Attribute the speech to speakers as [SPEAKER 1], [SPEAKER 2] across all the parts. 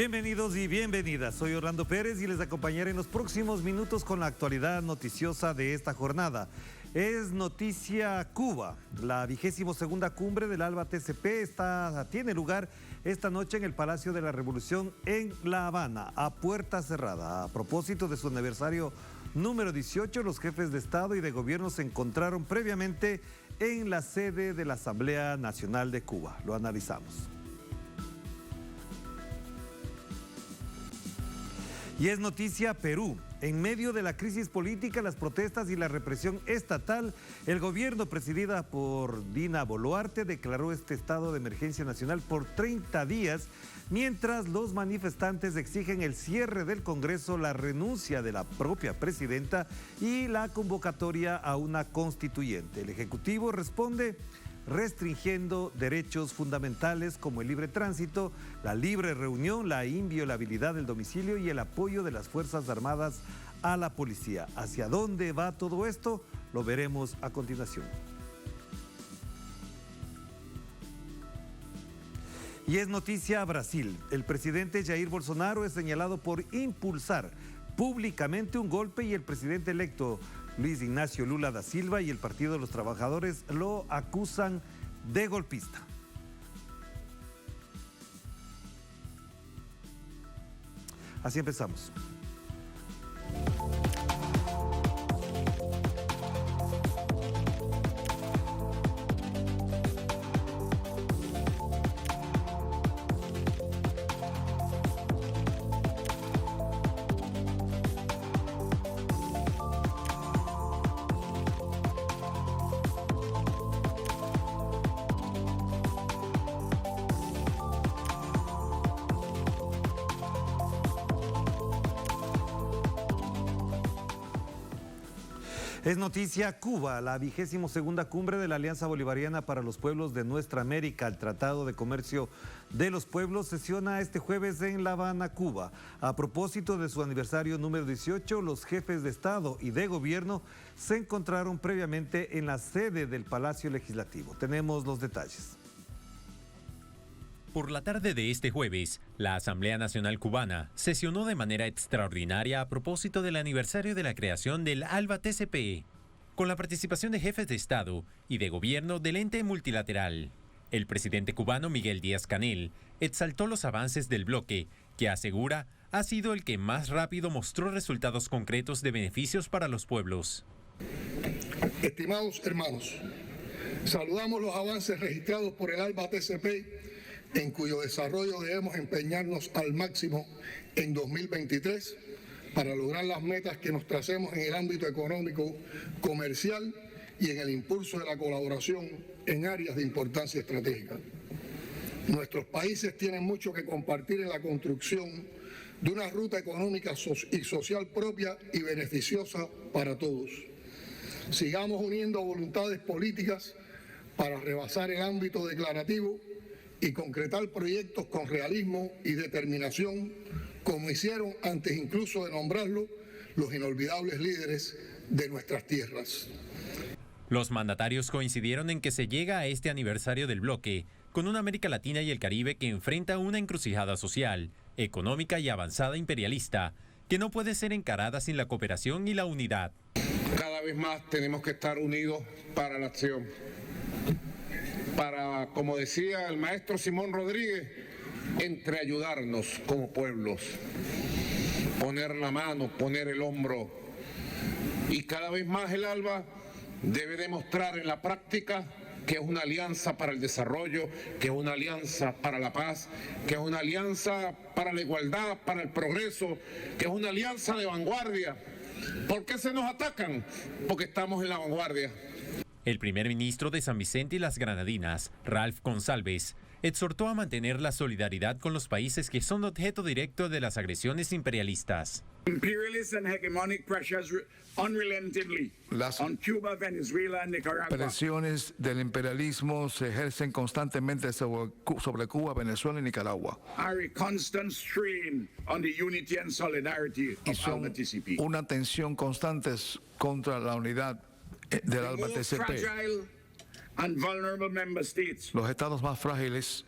[SPEAKER 1] Bienvenidos y bienvenidas, soy Orlando Pérez y les acompañaré en los próximos minutos con la actualidad noticiosa de esta jornada. Es noticia Cuba, la 22ª cumbre del ALBA TCP tiene lugar esta noche en el Palacio de la Revolución en La Habana, a puerta cerrada. A propósito de su aniversario número 18, los jefes de Estado y de Gobierno se encontraron previamente en la sede de la Asamblea Nacional de Cuba. Lo analizamos. Y es noticia Perú. En medio de la crisis política, las protestas y la represión estatal, el gobierno presidida por Dina Boluarte declaró este estado de emergencia nacional por 30 días, mientras los manifestantes exigen el cierre del Congreso, la renuncia de la propia presidenta y la convocatoria a una constituyente. El Ejecutivo responde restringiendo derechos fundamentales como el libre tránsito, la libre reunión, la inviolabilidad del domicilio y el apoyo de las Fuerzas Armadas a la policía. ¿Hacia dónde va todo esto? Lo veremos a continuación. Y es noticia Brasil. El presidente Jair Bolsonaro es señalado por impulsar públicamente un golpe y el presidente electo Luis Ignacio Lula da Silva y el Partido de los Trabajadores lo acusan de golpista. Así empezamos. Es noticia Cuba, la 22ª cumbre de la Alianza Bolivariana para los Pueblos de Nuestra América, el Tratado de Comercio de los Pueblos, sesiona este jueves en La Habana, Cuba. A propósito de su aniversario número 18, los jefes de Estado y de Gobierno se encontraron previamente en la sede del Palacio Legislativo. Tenemos los detalles.
[SPEAKER 2] Por la tarde de este jueves, la Asamblea Nacional Cubana sesionó de manera extraordinaria a propósito del aniversario de la creación del ALBA TCP, con la participación de jefes de Estado y de Gobierno del ente multilateral. El presidente cubano Miguel Díaz-Canel exaltó los avances del bloque, que asegura ha sido el que más rápido mostró resultados concretos de beneficios para los pueblos.
[SPEAKER 3] Estimados hermanos, saludamos los avances registrados por el ALBA TCP, en cuyo desarrollo debemos empeñarnos al máximo en 2023 para lograr las metas que nos tracemos en el ámbito económico, comercial y en el impulso de la colaboración en áreas de importancia estratégica. Nuestros países tienen mucho que compartir en la construcción de una ruta económica y social propia y beneficiosa para todos. Sigamos uniendo voluntades políticas para rebasar el ámbito declarativo y concretar proyectos con realismo y determinación, como hicieron antes incluso de nombrarlo los inolvidables líderes de nuestras tierras.
[SPEAKER 2] Los mandatarios coincidieron en que se llega a este aniversario del bloque con una América Latina y el Caribe que enfrenta una encrucijada social, económica y avanzada imperialista que no puede ser encarada sin la cooperación y la unidad.
[SPEAKER 4] Cada vez más tenemos que estar unidos para la acción. Para, como decía el maestro Simón Rodríguez, entreayudarnos como pueblos, poner la mano, poner el hombro. Y cada vez más el ALBA debe demostrar en la práctica que es una alianza para el desarrollo, que es una alianza para la paz, que es una alianza para la igualdad, para el progreso, que es una alianza de vanguardia. ¿Por qué se nos atacan? Porque estamos en la vanguardia.
[SPEAKER 2] El primer ministro de San Vicente y las Granadinas, Ralph Gonsalves, exhortó a mantener la solidaridad con los países que son objeto directo de las agresiones imperialistas.
[SPEAKER 5] Las presiones del imperialismo se ejercen constantemente sobre Cuba, Venezuela y Nicaragua. Y son una tensión constante contra la unidad del ALBA TCP. Los estados más frágiles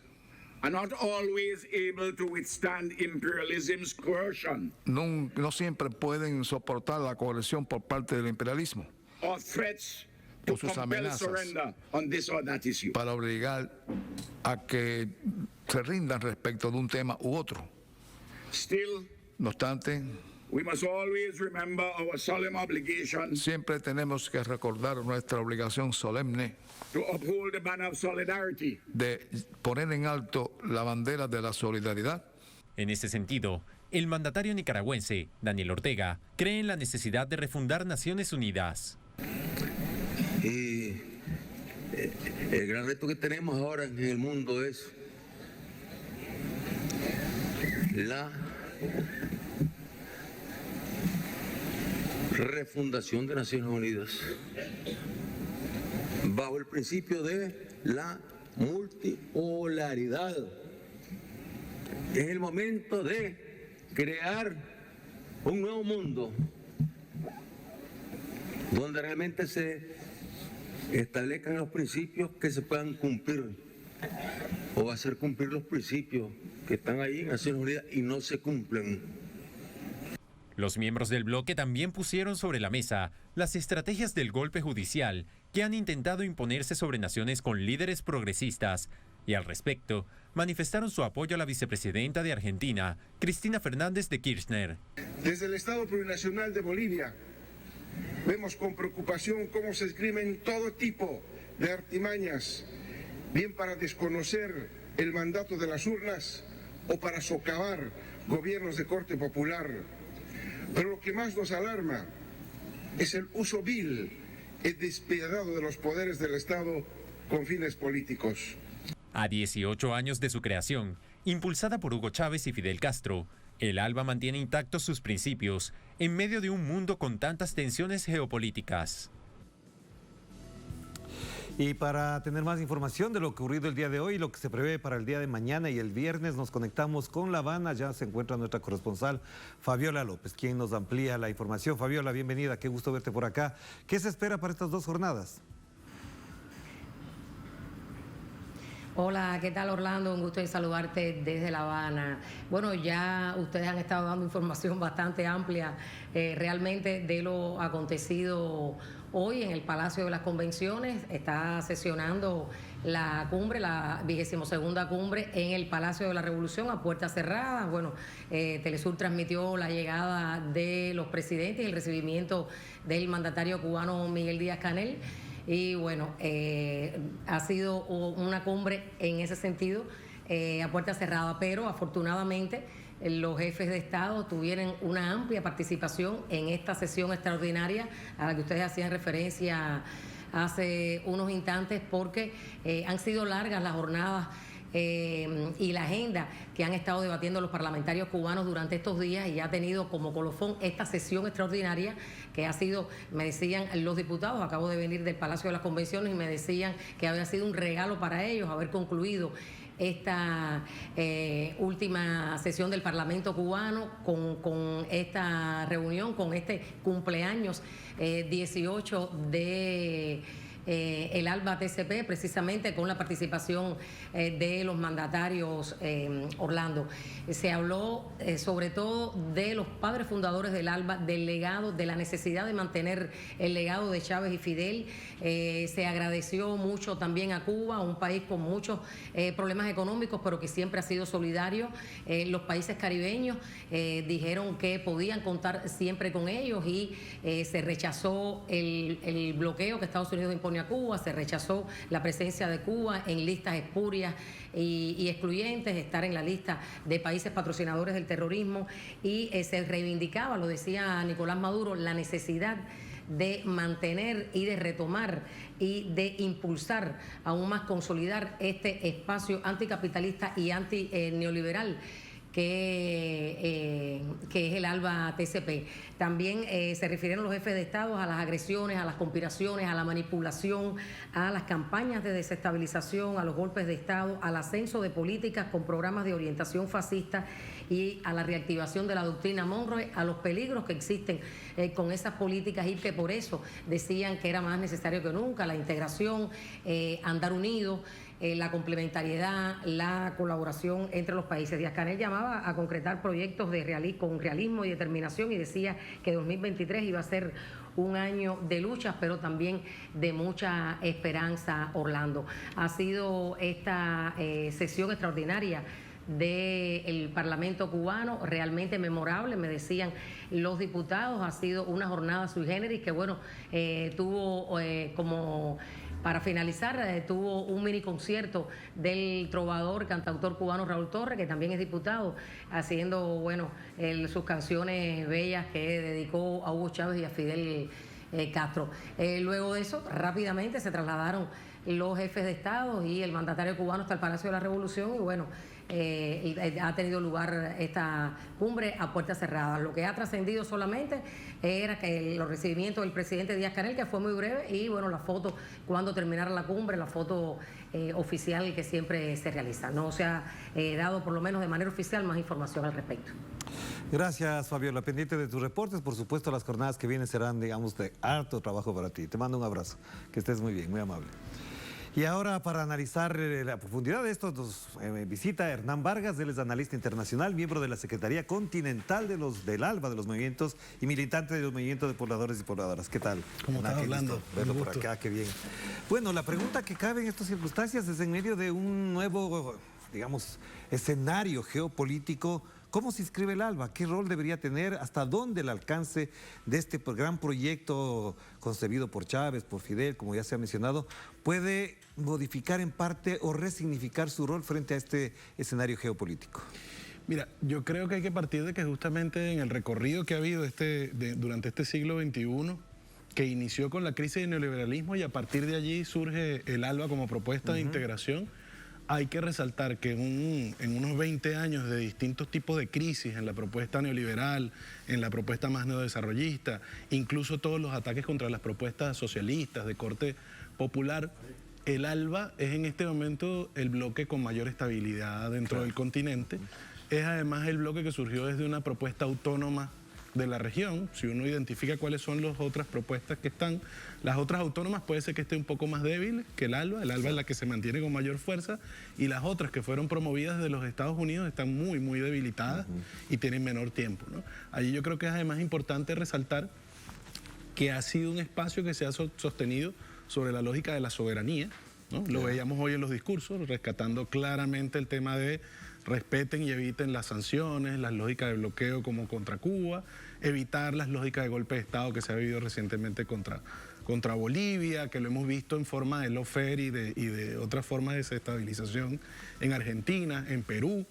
[SPEAKER 6] are not always able to withstand imperialism's coercion
[SPEAKER 5] no siempre pueden soportar la coerción por parte del imperialismo
[SPEAKER 6] or threats to
[SPEAKER 5] o sus
[SPEAKER 6] compel
[SPEAKER 5] amenazas
[SPEAKER 6] surrender on this or that issue.
[SPEAKER 5] para obligar a que se rindan respecto de un tema u otro.
[SPEAKER 6] Still,
[SPEAKER 5] No obstante,
[SPEAKER 6] we must always remember our solemn obligation
[SPEAKER 5] siempre tenemos que recordar nuestra obligación solemne
[SPEAKER 6] to uphold the banner of solidarity
[SPEAKER 5] de poner en alto la bandera de la solidaridad.
[SPEAKER 2] En ese sentido, el mandatario nicaragüense, Daniel Ortega, cree en la necesidad de refundar Naciones Unidas.
[SPEAKER 7] Y el gran reto que tenemos ahora en el mundo es la refundación de Naciones Unidas bajo el principio de la multipolaridad. Es el momento de crear un nuevo mundo donde realmente se establezcan los principios que se puedan cumplir o hacer cumplir los principios que están ahí en Naciones Unidas y no se cumplen.
[SPEAKER 2] Los miembros del bloque también pusieron sobre la mesa las estrategias del golpe judicial que han intentado imponerse sobre naciones con líderes progresistas y al respecto manifestaron su apoyo a la vicepresidenta de Argentina, Cristina Fernández de Kirchner.
[SPEAKER 3] Desde el Estado Plurinacional de Bolivia vemos con preocupación cómo se escriben todo tipo de artimañas, bien para desconocer el mandato de las urnas o para socavar gobiernos de corte popular. Pero lo que más nos alarma es el uso vil y despiadado de los poderes del Estado con fines políticos.
[SPEAKER 2] A 18 años de su creación, impulsada por Hugo Chávez y Fidel Castro, el ALBA mantiene intactos sus principios en medio de un mundo con tantas tensiones geopolíticas.
[SPEAKER 1] Y para tener más información de lo ocurrido el día de hoy y lo que se prevé para el día de mañana y el viernes, nos conectamos con La Habana. Ya se encuentra nuestra corresponsal Fabiola López, quien nos amplía la información. Fabiola, bienvenida, qué gusto verte por acá. ¿Qué se espera para estas dos jornadas?
[SPEAKER 8] Hola, ¿qué tal Orlando? Un gusto de saludarte desde La Habana. Bueno, ya ustedes han estado dando información bastante amplia realmente de lo acontecido hoy en el Palacio de las Convenciones. Está sesionando la cumbre, la 22ª cumbre en el Palacio de la Revolución a puertas cerradas. Bueno, Telesur transmitió la llegada de los presidentes y el recibimiento del mandatario cubano Miguel Díaz-Canel. Y bueno, ha sido una cumbre en ese sentido a puerta cerrada, pero afortunadamente los jefes de Estado tuvieron una amplia participación en esta sesión extraordinaria a la que ustedes hacían referencia hace unos instantes, porque han sido largas las jornadas y la agenda que han estado debatiendo los parlamentarios cubanos durante estos días, y ha tenido como colofón esta sesión extraordinaria que ha sido, me decían los diputados, acabo de venir del Palacio de las Convenciones y me decían que había sido un regalo para ellos haber concluido esta última sesión del Parlamento cubano con esta reunión, con este cumpleaños 18 de el ALBA TCP, precisamente con la participación de los mandatarios. Orlando, se habló sobre todo de los padres fundadores del ALBA, del legado, de la necesidad de mantener el legado de Chávez y Fidel. Se agradeció mucho también a Cuba, un país con muchos problemas económicos, pero que siempre ha sido solidario. Los países caribeños dijeron que podían contar siempre con ellos, y se rechazó el bloqueo que Estados Unidos impone a Cuba, se rechazó la presencia de Cuba en listas espurias y excluyentes, estar en la lista de países patrocinadores del terrorismo, y se reivindicaba, lo decía Nicolás Maduro, la necesidad de mantener y de retomar y de impulsar, aún más consolidar este espacio anticapitalista y antineoliberal que es el ALBA TCP. También se refirieron los jefes de Estado a las agresiones, a las conspiraciones, a la manipulación, a las campañas de desestabilización, a los golpes de Estado, al ascenso de políticas con programas de orientación fascista y a la reactivación de la doctrina Monroe, a los peligros que existen con esas políticas y que por eso decían que era más necesario que nunca la integración, andar unidos, la complementariedad, la colaboración entre los países. Díaz-Canel llamaba a concretar proyectos con realismo y determinación y decía que 2023 iba a ser un año de luchas, pero también de mucha esperanza, Orlando. Ha sido esta sesión extraordinaria del Parlamento cubano realmente memorable, me decían los diputados. Ha sido una jornada sui generis que, bueno, tuvo como... Para finalizar, tuvo un mini concierto del trovador, cantautor cubano Raúl Torres, que también es diputado, haciendo, bueno, sus canciones bellas que dedicó a Hugo Chávez y a Fidel Castro. Luego de eso, rápidamente se trasladaron los jefes de Estado y el mandatario cubano hasta el Palacio de la Revolución y, bueno, ha tenido lugar esta cumbre a puertas cerradas. Lo que ha trascendido solamente era que los recibimientos del presidente Díaz-Canel, que fue muy breve, y bueno, la foto cuando terminara la cumbre, la foto oficial que siempre se realiza. No se ha dado, por lo menos de manera oficial, más información al respecto.
[SPEAKER 1] Gracias, Fabiola. Pendiente de tus reportes, por supuesto, las jornadas que vienen serán, digamos, de harto trabajo para ti. Te mando un abrazo. Que estés muy bien, muy amable. Y ahora, para analizar la profundidad de esto, nos visita Hernán Vargas. Él es analista internacional, miembro de la Secretaría Continental del ALBA, de los movimientos, y militante de los movimientos de pobladores y pobladoras. ¿Qué tal?
[SPEAKER 9] ¿Cómo estás, Orlando?
[SPEAKER 1] Verlo por acá, qué bien. Bueno, la pregunta que cabe en estas circunstancias es en medio de un nuevo, digamos, escenario geopolítico. ¿Cómo se inscribe el ALBA? ¿Qué rol debería tener? ¿Hasta dónde el alcance de este gran proyecto concebido por Chávez, por Fidel, como ya se ha mencionado, puede modificar en parte o resignificar su rol frente a este escenario geopolítico?
[SPEAKER 9] Mira, yo creo que hay que partir de que justamente en el recorrido que ha habido durante este siglo XXI, que inició con la crisis del neoliberalismo y a partir de allí surge el ALBA como propuesta de integración, hay que resaltar que en unos 20 años de distintos tipos de crisis, en la propuesta neoliberal, en la propuesta más neodesarrollista, incluso todos los ataques contra las propuestas socialistas de corte popular, el ALBA es en este momento el bloque con mayor estabilidad dentro del continente. Es además el bloque que surgió desde una propuesta autónoma de la región. Si uno identifica cuáles son las otras propuestas que están, las otras autónomas puede ser que esté un poco más débil que el ALBA es la que se mantiene con mayor fuerza, y las otras que fueron promovidas desde los Estados Unidos están muy, muy debilitadas y tienen menor tiempo, ¿no? Allí yo creo que es además importante resaltar que ha sido un espacio que se ha sostenido sobre la lógica de la soberanía, ¿no? Lo veíamos hoy en los discursos, rescatando claramente el tema de respeten y eviten las sanciones, las lógicas de bloqueo como contra Cuba, evitar las lógicas de golpe de Estado que se ha vivido recientemente contra Bolivia, que lo hemos visto en forma de lawfare y de otras formas de desestabilización en Argentina, en Perú.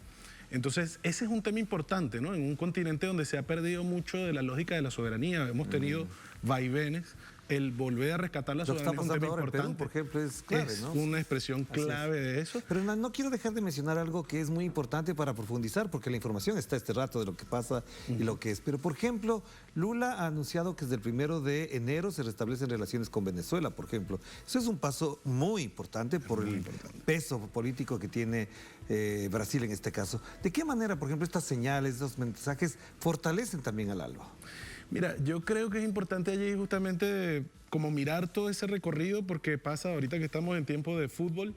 [SPEAKER 9] Entonces, ese es un tema importante, ¿no? En un continente donde se ha perdido mucho de la lógica de la soberanía, hemos tenido vaivenes. El volver a rescatar la soberanía es un tema importante.
[SPEAKER 1] Perú, por ejemplo, es clave, ¿no?
[SPEAKER 9] Es una expresión clave de eso.
[SPEAKER 1] Pero no quiero dejar de mencionar algo que es muy importante para profundizar, porque la información está este rato de lo que pasa y lo que es. Pero, por ejemplo, Lula ha anunciado que desde el 1 de enero se restablecen relaciones con Venezuela, por ejemplo. Eso es un paso muy importante por el peso político que tiene Brasil en este caso. ¿De qué manera, por ejemplo, estas señales, estos mensajes fortalecen también al ALBA?
[SPEAKER 9] Mira, yo creo que es importante allí justamente como mirar todo ese recorrido, porque pasa ahorita que estamos en tiempo de fútbol,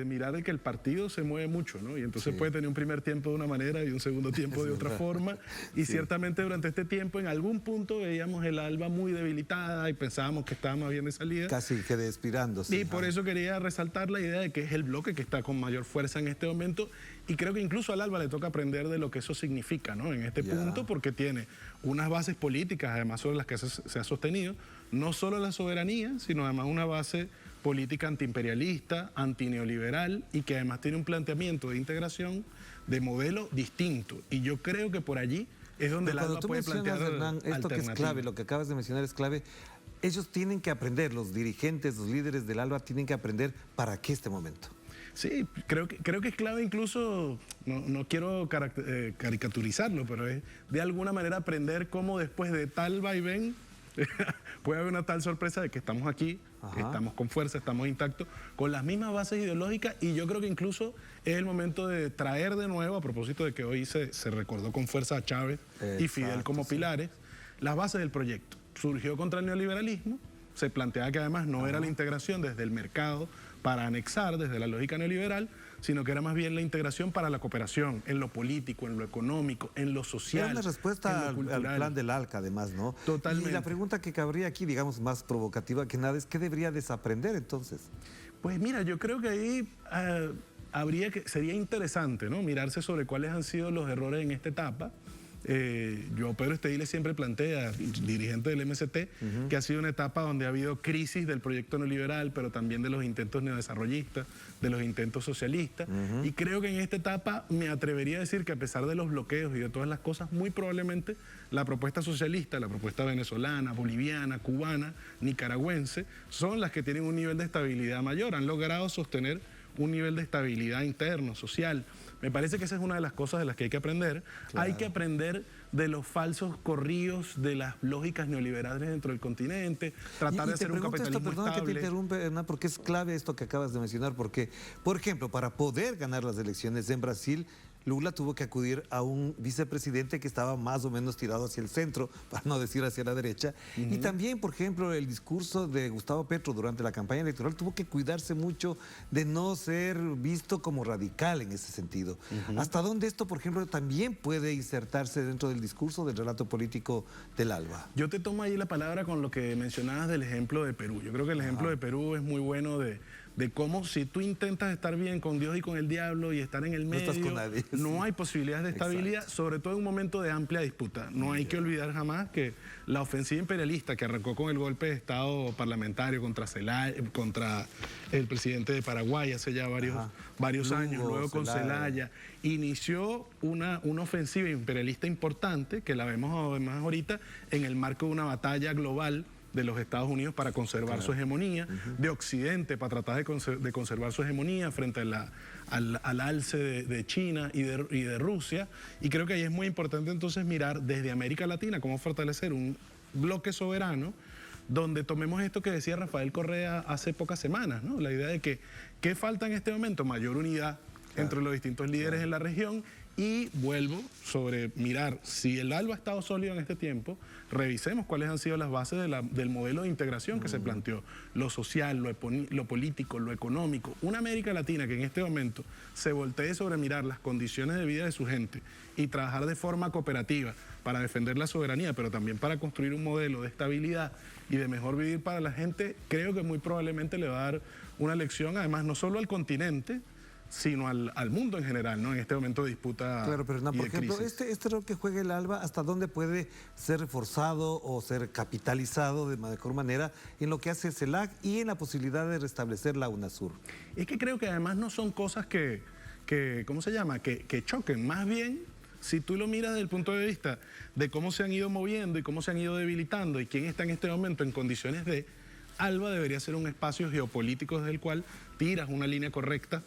[SPEAKER 9] mirar que el partido se mueve mucho, ¿no? Y entonces puede tener un primer tiempo de una manera y un segundo tiempo de otra forma. Y ciertamente durante este tiempo, en algún punto veíamos el ALBA muy debilitada y pensábamos que estaba más bien de salida.
[SPEAKER 1] Casi que despirándose.
[SPEAKER 9] Y por eso quería resaltar la idea de que es el bloque que está con mayor fuerza en este momento. Y creo que incluso al ALBA le toca aprender de lo que eso significa, ¿no? En este punto, porque tiene unas bases políticas, además sobre las que se ha sostenido, no solo la soberanía, sino además una base política antiimperialista, antineoliberal, y que además tiene un planteamiento de integración de modelo distinto. Y yo creo que por allí es donde el ALBA puede plantear
[SPEAKER 1] Hernán, esto que es clave, lo que acabas de mencionar es clave. Ellos tienen que aprender, los dirigentes, los líderes del ALBA tienen que aprender para qué este momento.
[SPEAKER 9] Sí, creo que es clave incluso, no quiero caricaturizarlo, pero es de alguna manera aprender cómo después de tal vaivén puede haber una tal sorpresa de que estamos aquí, estamos con fuerza, estamos intactos, con las mismas bases ideológicas, y yo creo que incluso es el momento de traer de nuevo, a propósito de que hoy se recordó con fuerza a Chávez y Fidel como pilares, las bases del proyecto. Surgió contra el neoliberalismo, se planteaba que además no era la integración desde el mercado para anexar desde la lógica neoliberal, sino que era más bien la integración para la cooperación, en lo político, en lo económico, en lo social.
[SPEAKER 1] Era una respuesta al plan del ALCA, además, ¿no?
[SPEAKER 9] Totalmente.
[SPEAKER 1] Y la pregunta que cabría aquí, digamos, más provocativa que nada, es ¿qué debería desaprender entonces?
[SPEAKER 9] Pues mira, yo creo que ahí sería interesante, ¿no?, mirarse sobre cuáles han sido los errores en esta etapa. Yo, Pedro Estedile, siempre plantea, dirigente del MST, que ha sido una etapa donde ha habido crisis del proyecto neoliberal, pero también de los intentos neodesarrollistas, de los intentos socialistas. Y creo que en esta etapa me atrevería a decir que, a pesar de los bloqueos y de todas las cosas, muy probablemente la propuesta socialista, la propuesta venezolana, boliviana, cubana, nicaragüense, son las que tienen un nivel de estabilidad mayor, han logrado sostener un nivel de estabilidad interno, social. Me parece que esa es una de las cosas de las que hay que aprender. Claro. Hay que aprender de los falsos corrillos de las lógicas neoliberales dentro del continente, tratar de hacer un capitalismo estable.
[SPEAKER 1] Perdón que te interrumpa, Hernán, porque es clave esto que acabas de mencionar, porque, por ejemplo, para poder ganar las elecciones en Brasil, Lula tuvo que acudir a un vicepresidente que estaba más o menos tirado hacia el centro, para no decir hacia la derecha. Y también, por ejemplo, el discurso de Gustavo Petro durante la campaña electoral tuvo que cuidarse mucho de no ser visto como radical en ese sentido. ¿Hasta dónde esto, por ejemplo, también puede insertarse dentro del discurso del relato político del ALBA?
[SPEAKER 9] Yo te tomo ahí la palabra con lo que mencionabas del ejemplo de Perú. Yo creo que el ejemplo de Perú es muy bueno de cómo, si tú intentas estar bien con Dios y con el diablo y estar en el medio, no estás con nadie, no hay posibilidades de estabilidad. Exacto. Sobre todo en un momento de amplia disputa. No hay que olvidar jamás que la ofensiva imperialista que arrancó con el golpe de Estado parlamentario contra el presidente de Paraguay hace ya varios años, luego con Zelaya, inició una ofensiva imperialista importante, que la vemos además ahorita en el marco de una batalla global de los Estados Unidos para conservar su hegemonía, de Occidente para tratar de conservar su hegemonía frente al alce de China y de Rusia. Y creo que ahí es muy importante entonces mirar desde América Latina cómo fortalecer un bloque soberano donde tomemos esto que decía Rafael Correa hace pocas semanas, ¿no? La idea de que ¿qué falta en este momento? Mayor unidad entre los distintos líderes en la región. Y vuelvo sobre mirar, si el ALBA ha estado sólido en este tiempo, revisemos cuáles han sido las bases del modelo de integración que se planteó. Lo social, lo político, lo económico. Una América Latina que en este momento se voltee sobre mirar las condiciones de vida de su gente y trabajar de forma cooperativa para defender la soberanía, pero también para construir un modelo de estabilidad y de mejor vivir para la gente, creo que muy probablemente le va a dar una lección, además, no solo al continente, sino al mundo en general, ¿no? En este momento de disputa.
[SPEAKER 1] Claro, pero por ejemplo, este rol que juega el ALBA, ¿hasta dónde puede ser reforzado o ser capitalizado de mejor manera en lo que hace CELAC y en la posibilidad de restablecer la UNASUR?
[SPEAKER 9] Es que creo que además no son cosas que ¿cómo se llama? Que choquen. Más bien, si tú lo miras desde el punto de vista de cómo se han ido moviendo y cómo se han ido debilitando y quién está en este momento en condiciones de, ALBA debería ser un espacio geopolítico desde el cual tiras una línea correcta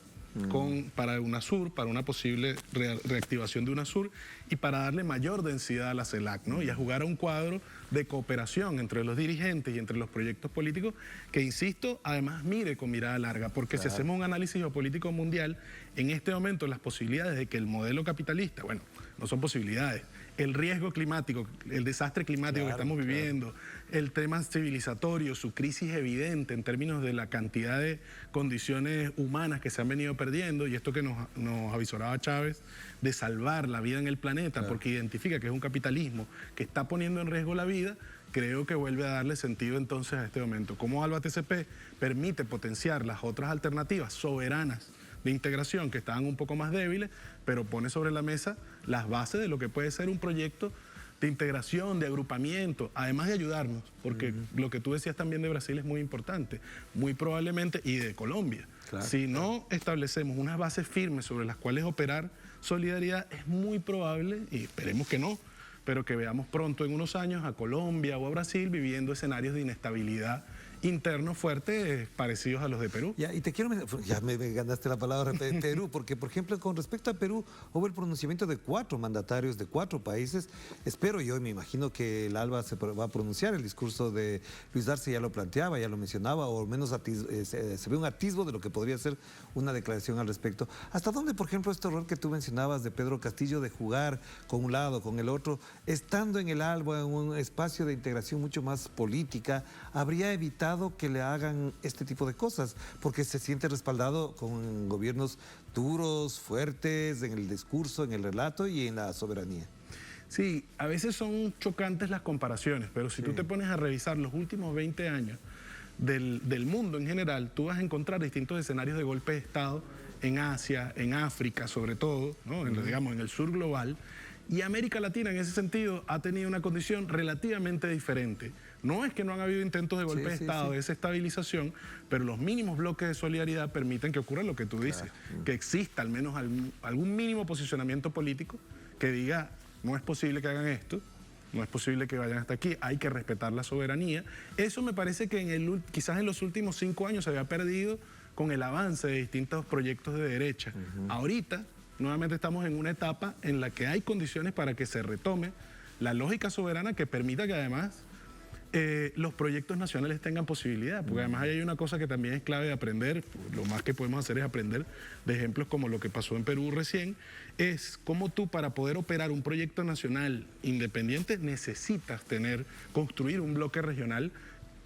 [SPEAKER 9] para UNASUR, para una posible reactivación de UNASUR y para darle mayor densidad a la CELAC, ¿no? Y a jugar a un cuadro de cooperación entre los dirigentes y entre los proyectos políticos que, insisto, además mire con mirada larga, porque si hacemos un análisis geopolítico mundial, en este momento las posibilidades de que el modelo capitalista, bueno, no son posibilidades, el riesgo climático, el desastre climático que estamos viviendo, el tema civilizatorio, su crisis evidente en términos de la cantidad de condiciones humanas que se han venido perdiendo, y esto que nos avisoraba Chávez, de salvar la vida en el planeta, porque identifica que es un capitalismo que está poniendo en riesgo la vida, creo que vuelve a darle sentido entonces a este momento. Cómo ALBA TCP permite potenciar las otras alternativas soberanas de integración que estaban un poco más débiles, pero pone sobre la mesa las bases de lo que puede ser un proyecto de integración, de agrupamiento, además de ayudarnos, porque lo que tú decías también de Brasil es muy importante, muy probablemente, y de Colombia. Si no establecemos unas bases firmes sobre las cuales operar solidaridad, es muy probable, y esperemos que no, pero que veamos pronto en unos años a Colombia o a Brasil viviendo escenarios de inestabilidad internos fuertes parecidos a los de Perú.
[SPEAKER 1] Ya, y te quiero, ya me ganaste la palabra Perú, porque por ejemplo con respecto a Perú hubo el pronunciamiento de 4 mandatarios de 4 países. Espero yo y me imagino que el ALBA se va a pronunciar. El discurso de Luis Arce ya lo planteaba, ya lo mencionaba, o al menos se ve un atisbo de lo que podría ser una declaración al respecto. ¿Hasta dónde, por ejemplo, este rol que tú mencionabas de Pedro Castillo de jugar con un lado, con el otro, estando en el ALBA, en un espacio de integración mucho más política, habría evitado que le hagan este tipo de cosas? Porque se siente respaldado con gobiernos duros, fuertes, en el discurso, en el relato y en la soberanía.
[SPEAKER 9] Sí, a veces son chocantes las comparaciones, pero si tú te pones a revisar los últimos 20 años del mundo en general, tú vas a encontrar distintos escenarios de golpe de Estado en Asia, en África sobre todo, ¿no? Digamos, en el sur global. Y América Latina, en ese sentido, ha tenido una condición relativamente diferente. No es que no han habido intentos de golpe de Estado, de desestabilización, pero los mínimos bloques de solidaridad permiten que ocurra lo que tú dices, que exista al menos algún mínimo posicionamiento político que diga, no es posible que hagan esto, no es posible que vayan hasta aquí, hay que respetar la soberanía. Eso me parece que quizás en los últimos 5 años se había perdido con el avance de distintos proyectos de derecha. Ahorita, nuevamente estamos en una etapa en la que hay condiciones para que se retome la lógica soberana que permita que además los proyectos nacionales tengan posibilidad, porque además hay una cosa que también es clave de aprender, lo más que podemos hacer es aprender de ejemplos como lo que pasó en Perú recién, es cómo tú para poder operar un proyecto nacional independiente necesitas construir un bloque regional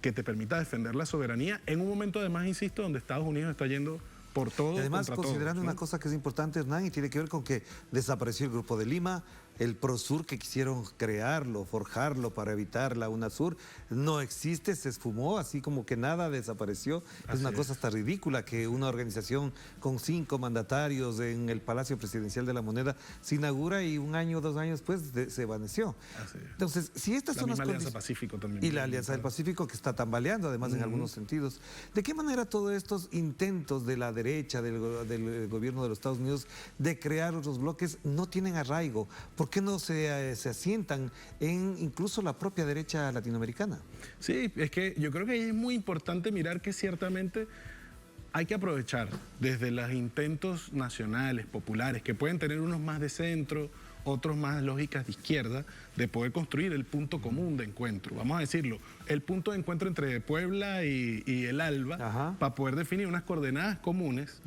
[SPEAKER 9] que te permita defender la soberanía en un momento además, insisto, donde Estados Unidos está yendo por todo.
[SPEAKER 1] Y además,
[SPEAKER 9] contra
[SPEAKER 1] considerando
[SPEAKER 9] todo, ¿no?
[SPEAKER 1] una cosa que es importante, Hernán, y tiene que ver con que desapareció el Grupo de Lima, el Prosur que quisieron crearlo, forjarlo para evitar la UNASUR, no existe, se esfumó, así como que nada desapareció. Es una cosa hasta ridícula que una organización con 5 mandatarios en el Palacio Presidencial de la Moneda se inaugura y 1 año, 2 años después se vaneció. Entonces, si estas son las
[SPEAKER 9] Alianza Pacífico también.
[SPEAKER 1] Y la Alianza del Pacífico que está tambaleando además en algunos sentidos. ¿De qué manera todos estos intentos de la derecha, del gobierno de los Estados Unidos de crear otros bloques no tienen arraigo? ¿Por qué no se asientan en incluso la propia derecha latinoamericana?
[SPEAKER 9] Sí, es que yo creo que es muy importante mirar que ciertamente hay que aprovechar desde los intentos nacionales, populares, que pueden tener unos más de centro, otros más lógicas de izquierda, de poder construir el punto común de encuentro. Vamos a decirlo, el punto de encuentro entre Puebla y el ALBA, para poder definir unas coordenadas comunes,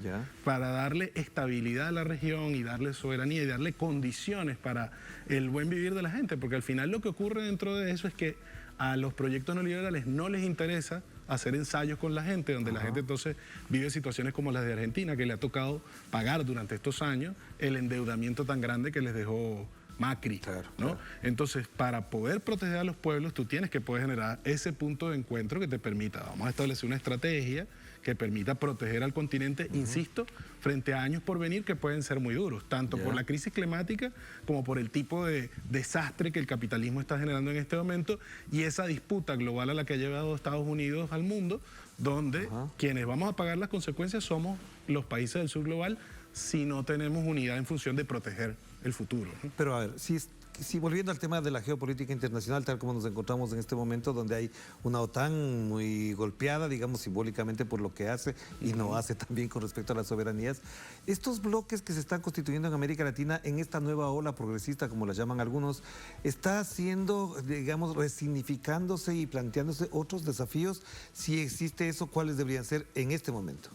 [SPEAKER 9] para darle estabilidad a la región y darle soberanía y darle condiciones para el buen vivir de la gente, porque al final lo que ocurre dentro de eso es que a los proyectos neoliberales no les interesa hacer ensayos con la gente, donde la gente entonces vive situaciones como las de Argentina, que le ha tocado pagar durante estos años el endeudamiento tan grande que les dejó Macri, ¿no? Entonces, para poder proteger a los pueblos, tú tienes que poder generar ese punto de encuentro que te permita, vamos a establecer una estrategia que permita proteger al continente, insisto, frente a años por venir que pueden ser muy duros, tanto por la crisis climática como por el tipo de desastre que el capitalismo está generando en este momento y esa disputa global a la que ha llevado Estados Unidos al mundo, donde quienes vamos a pagar las consecuencias somos los países del sur global si no tenemos unidad en función de proteger el futuro, ¿no?
[SPEAKER 1] Pero a ver, si volviendo al tema de la geopolítica internacional, tal como nos encontramos en este momento, donde hay una OTAN muy golpeada, digamos, simbólicamente por lo que hace y no hace también con respecto a las soberanías, estos bloques que se están constituyendo en América Latina, en esta nueva ola progresista, como la llaman algunos, está haciendo, digamos, resignificándose y planteándose otros desafíos. Si existe eso, ¿cuáles deberían ser en este momento?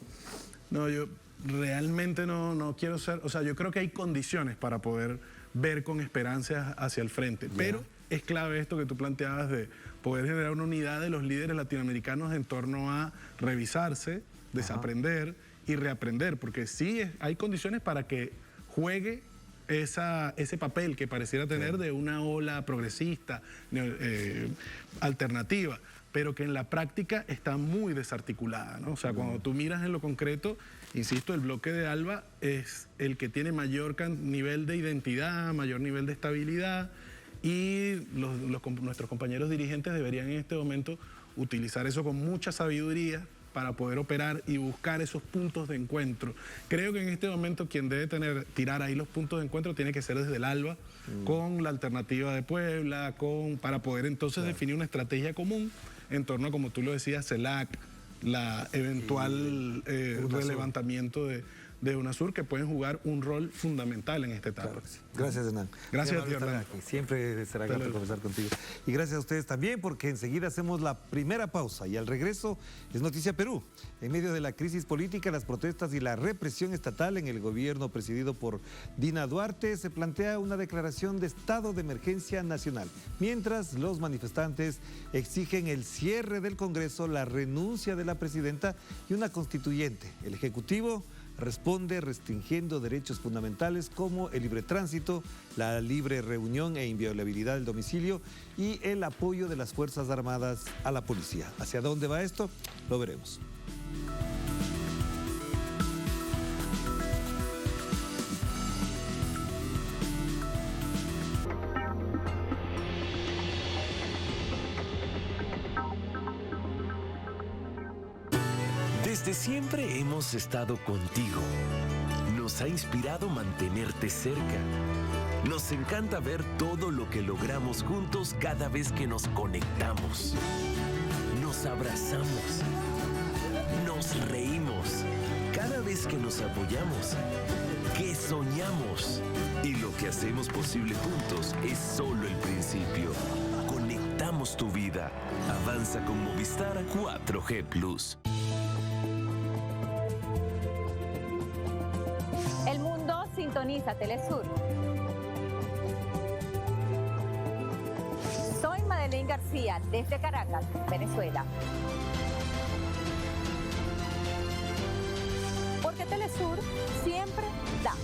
[SPEAKER 9] No, yo realmente no quiero ser, o sea, yo creo que hay condiciones para poder ver con esperanza hacia el frente, pero es clave esto que tú planteabas de poder generar una unidad de los líderes latinoamericanos en torno a revisarse, desaprender y reaprender, porque sí hay condiciones para que juegue ese papel que pareciera tener de una ola progresista, alternativa, pero que en la práctica está muy desarticulada, ¿no? O sea, cuando tú miras en lo concreto, insisto, el bloque de ALBA es el que tiene mayor nivel de identidad, mayor nivel de estabilidad y nuestros compañeros dirigentes deberían en este momento utilizar eso con mucha sabiduría para poder operar y buscar esos puntos de encuentro. Creo que en este momento quien debe tirar ahí los puntos de encuentro tiene que ser desde el ALBA, con la alternativa de Puebla, para poder entonces definir una estrategia común en torno a, como tú lo decías, CELAC, la eventual relevantamiento de UNASUR, que pueden jugar un rol fundamental en esta etapa.
[SPEAKER 1] Claro que sí. Gracias, Hernán.
[SPEAKER 9] Gracias a ti, Orlando.
[SPEAKER 1] Siempre será grato conversar contigo. Y gracias a ustedes también, porque enseguida hacemos la primera pausa y al regreso es Noticia Perú. En medio de la crisis política, las protestas y la represión estatal en el gobierno presidido por Dina Duarte, se plantea una declaración de estado de emergencia nacional. Mientras los manifestantes exigen el cierre del Congreso, la renuncia de la presidenta y una constituyente. El Ejecutivo responde restringiendo derechos fundamentales como el libre tránsito, la libre reunión e inviolabilidad del domicilio y el apoyo de las Fuerzas Armadas a la policía. ¿Hacia dónde va esto? Lo veremos.
[SPEAKER 10] Desde siempre hemos estado contigo. Nos ha inspirado mantenerte cerca. Nos encanta ver todo lo que logramos juntos cada vez que nos conectamos. Nos abrazamos. Nos reímos. Cada vez que nos apoyamos. Que soñamos. Y lo que hacemos posible juntos es solo el principio. Conectamos tu vida. Avanza con Movistar 4G Plus.
[SPEAKER 11] El mundo sintoniza Telesur. Soy Madeleine García, desde Caracas, Venezuela. Porque Telesur siempre da.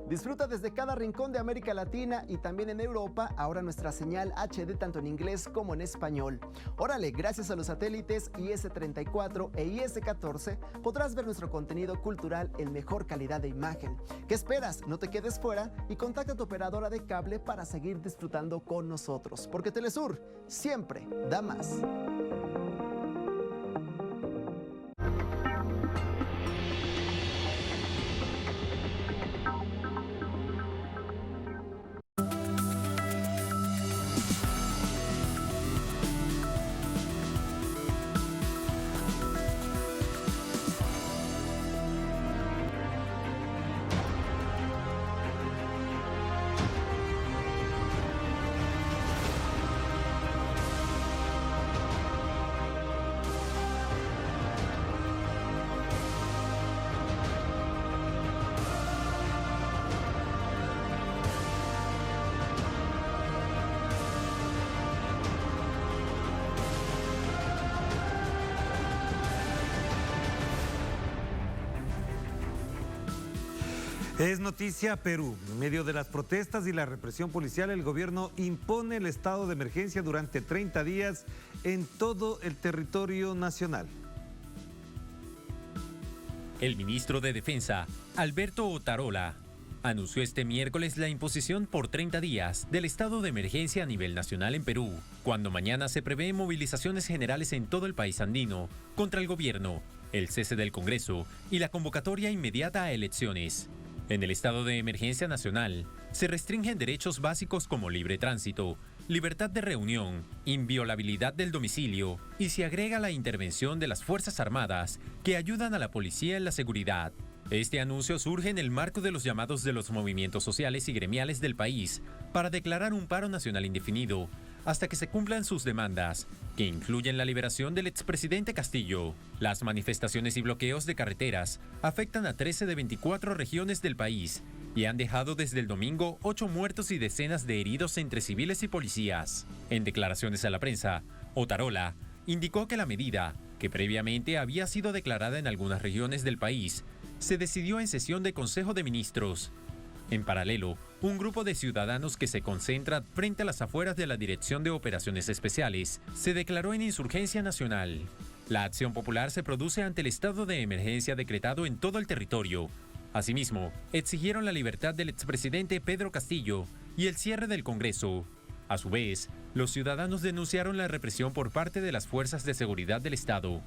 [SPEAKER 12] Disfruta desde cada rincón de América Latina y también en Europa ahora nuestra señal HD tanto en inglés como en español. Órale, gracias a los satélites IS-34 e IS-14 podrás ver nuestro contenido cultural en mejor calidad de imagen. ¿Qué esperas? No te quedes fuera y contacta a tu operadora de cable para seguir disfrutando con nosotros, porque Telesur siempre da más.
[SPEAKER 1] Es Noticia Perú. En medio de las protestas y la represión policial, el gobierno impone el estado de emergencia durante 30 días en todo el territorio nacional.
[SPEAKER 2] El ministro de Defensa, Alberto Otarola, anunció este miércoles la imposición por 30 días del estado de emergencia a nivel nacional en Perú, cuando mañana se prevén movilizaciones generales en todo el país andino contra el gobierno, el cese del Congreso y la convocatoria inmediata a elecciones. En el estado de emergencia nacional, se restringen derechos básicos como libre tránsito, libertad de reunión, inviolabilidad del domicilio y se agrega la intervención de las Fuerzas Armadas que ayudan a la policía en la seguridad. Este anuncio surge en el marco de los llamados de los movimientos sociales y gremiales del país para declarar un paro nacional indefinido hasta que se cumplan sus demandas, que incluyen la liberación del expresidente Castillo. Las manifestaciones y bloqueos de carreteras afectan a 13 de 24 regiones del país y han dejado desde el domingo 8 muertos y decenas de heridos entre civiles y policías. En declaraciones a la prensa, Otarola indicó que la medida, que previamente había sido declarada en algunas regiones del país, se decidió en sesión de Consejo de Ministros. En paralelo, un grupo de ciudadanos que se concentra frente a las afueras de la Dirección de Operaciones Especiales se declaró en insurgencia nacional. La acción popular se produce ante el estado de emergencia decretado en todo el territorio. Asimismo, exigieron la libertad del expresidente Pedro Castillo y el cierre del Congreso. A su vez, los ciudadanos denunciaron la represión por parte de las fuerzas de seguridad del Estado.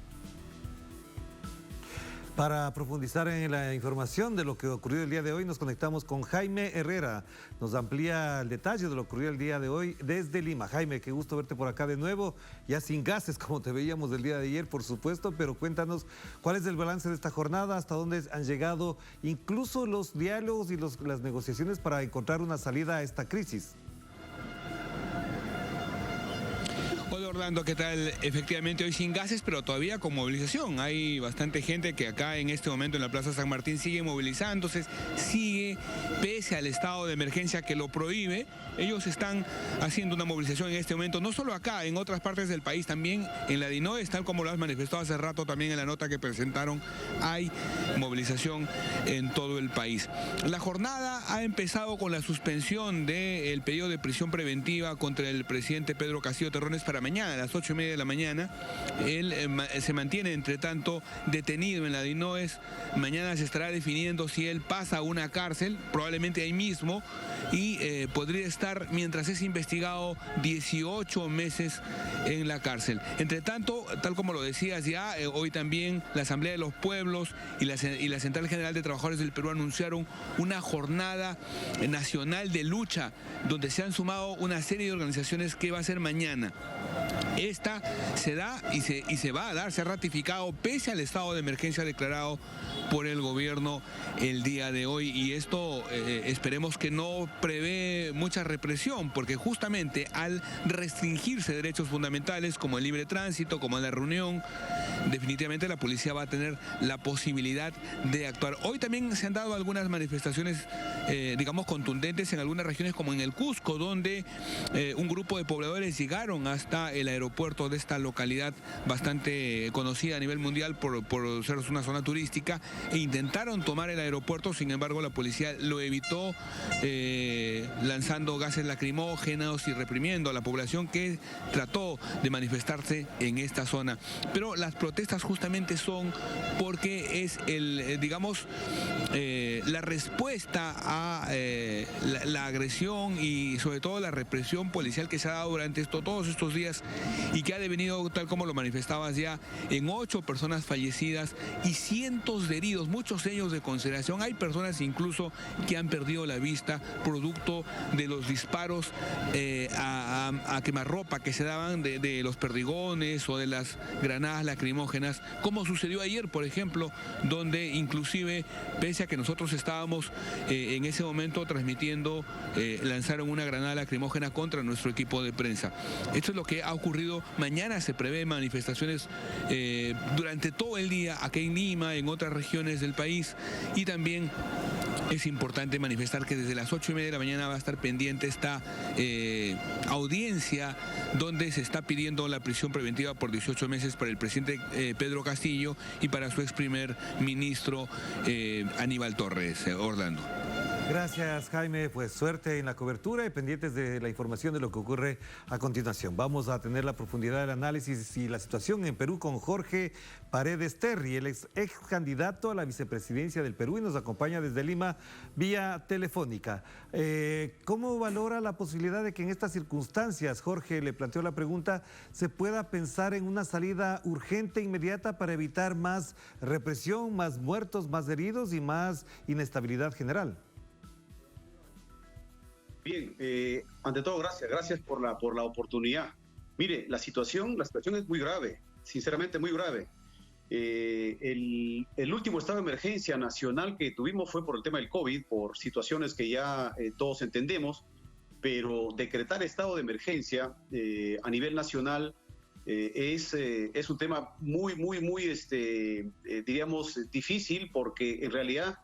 [SPEAKER 1] Para profundizar en la información de lo que ocurrió el día de hoy, nos conectamos con Jaime Herrera. Nos amplía el detalle de lo que ocurrió el día de hoy desde Lima. Jaime, qué gusto verte por acá de nuevo, ya sin gases como te veíamos el día de ayer, por supuesto, pero cuéntanos cuál es el balance de esta jornada, hasta dónde han llegado incluso los diálogos y las negociaciones para encontrar una salida a esta crisis.
[SPEAKER 13] Hola Orlando, ¿qué tal? Efectivamente hoy sin gases, pero todavía con movilización. Hay bastante gente que acá en este momento en la Plaza San Martín sigue movilizándose, pese al estado de emergencia que lo prohíbe. Ellos están haciendo una movilización en este momento, no solo acá, en otras partes del país, también en la DINOES, tal como lo has manifestado hace rato también en la nota que presentaron, hay movilización en todo el país. La jornada ha empezado con la suspensión del pedido de prisión preventiva contra el presidente Pedro Castillo Terrones para mañana, a las 8:30 de la mañana. Él se mantiene, entre tanto, detenido en la DINOES. Mañana se estará definiendo si él pasa a una cárcel, probablemente ahí mismo, y podría estar, mientras es investigado, 18 meses en la cárcel. Entre tanto, tal como lo decías ya, hoy también la Asamblea de los Pueblos y la Central General de Trabajadores del Perú anunciaron una jornada nacional de lucha, donde se han sumado una serie de organizaciones que va a ser mañana. Esta se da y se va a dar, se ha ratificado pese al estado de emergencia declarado por el gobierno el día de hoy, y esto esperemos que no prevé mucha represión, porque justamente al restringirse derechos fundamentales como el libre tránsito, como la reunión, definitivamente la policía va a tener la posibilidad de actuar. Hoy también se han dado algunas manifestaciones, digamos, contundentes en algunas regiones, como en el Cusco, donde un grupo de pobladores llegaron hasta el aeropuerto de esta localidad bastante conocida a nivel mundial por ser una zona turística, e intentaron tomar el aeropuerto. Sin embargo, la policía lo evitó, lanzando gases lacrimógenos y reprimiendo a la población que trató de manifestarse en esta zona. Pero las protestas justamente son porque es la respuesta a la agresión y sobre todo la represión policial que se ha dado durante todos estos días, y que ha devenido, tal como lo manifestabas ya, en 8 personas fallecidas y cientos de heridos, muchos de ellos de consideración. Hay personas incluso que han perdido la vista producto de los disparos a quemarropa que se daban de los perdigones o de las granadas lacrimógenas, como sucedió ayer, por ejemplo, donde inclusive, pese a que nosotros estábamos en ese momento transmitiendo, lanzaron una granada lacrimógena contra nuestro equipo de prensa. Esto es lo que ha ocurrido. Mañana se prevé manifestaciones durante todo el día aquí en Lima, en otras regiones del país, y también es importante manifestar que desde las 8:30 de la mañana va a estar pendiente esta audiencia donde se está pidiendo la prisión preventiva por 18 meses para el presidente Pedro Castillo y para su ex primer ministro Aníbal Torres. Orlando.
[SPEAKER 1] Gracias, Jaime. Pues suerte en la cobertura y pendientes de la información de lo que ocurre a continuación. Vamos a tener la profundidad del análisis y la situación en Perú con Jorge Paredes Terry, el ex candidato a la vicepresidencia del Perú, y nos acompaña desde Lima vía telefónica. ¿Cómo valora la posibilidad de que en estas circunstancias, Jorge le planteó la pregunta, se pueda pensar en una salida urgente, inmediata, para evitar más represión, más muertos, más heridos y más inestabilidad general?
[SPEAKER 14] Bien, ante todo, gracias por la oportunidad. Mire, la situación es muy grave, sinceramente muy grave. El último estado de emergencia nacional que tuvimos fue por el tema del COVID, por situaciones que ya todos entendemos, pero decretar estado de emergencia a nivel nacional es un tema muy, diríamos, difícil, porque en realidad